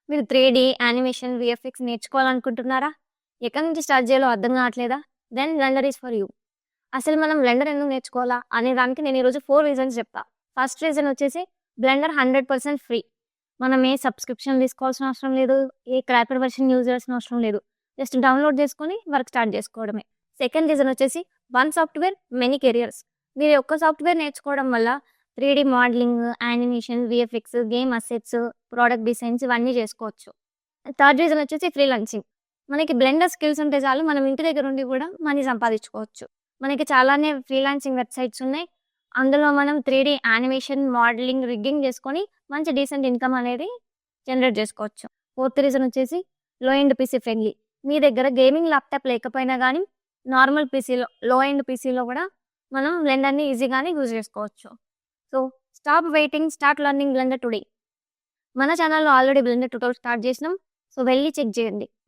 మీరు 3 animation, VFX నేర్చుకోవాలనుకుంటున్నారా? ఎక్కడి నుంచి స్టార్ట్ చేయాలో అర్థం కావట్లేదా? Then blender is for you. అసలు మనం బ్లెండర్ ఎందుకు నేర్చుకోవాలా అనే దానికి నేను ఈరోజు 4 రీజన్స్ చెప్తా. ఫస్ట్ రీజన్ వచ్చేసి బ్లెండర్ 100% ఫ్రీ. మనం ఏ సబ్స్క్రిప్షన్ తీసుకోవాల్సిన అవసరం లేదు. ఏ క్రాకర్ వెర్షన్ యూజ్ చేయాల్సిన అవసరం లేదు. జస్ట్ డౌన్లోడ్ చేసుకొని వర్క్ స్టార్ట్ చేసుకోవడమే. సెకండ్ రీజన్ వచ్చేసి వన్ సాఫ్ట్‌వేర్ మెనీ కెరియర్స్. మీరు ఒక్క సాఫ్ట్‌వేర్ నేర్చుకోవడం వల్ల 3 modelling, animation, VFX, game assets, product designs ఇవన్నీ చేసుకోవచ్చు. థర్డ్ రీజన్ వచ్చేసి ఫ్రీలాన్సింగ్. మనకి బ్లెండర్ స్కిల్స్ ఉంటే చాలు మనం ఇంటి దగ్గర ఉండి కూడా మనీ సంపాదించుకోవచ్చు. మనకి చాలానే ఫ్రీలాన్సింగ్ వెబ్‌సైట్స్ ఉన్నాయి. అందులో మనం 3 యానిమేషన్, మోడలింగ్, రిగ్గింగ్ చేసుకొని మంచి డీసెంట్ ఇన్‌కమ్ అనేది జనరేట్ చేసుకోవచ్చు. ఫోర్త్ రీజన్ వచ్చేసి లో ఎండ్ పీసీ ఫ్రెండ్లీ. మీ దగ్గర గేమింగ్ ల్యాప్‌టాప్ లేకపోయినా గానీ నార్మల్ పీసీలో, లో ఎండ్ పీసీలో కూడా మనం బ్లెండర్‌ని ఈజీగానే యూజ్ చేసుకోవచ్చు. So, stop waiting, start learning blender today. మన ఛానల్‌లో ఆల్రెడీ బ్లెండర్ ట్యుటోరియల్ స్టార్ట్ చేసినాం. సో, వెళ్లి చెక్ చేయండి.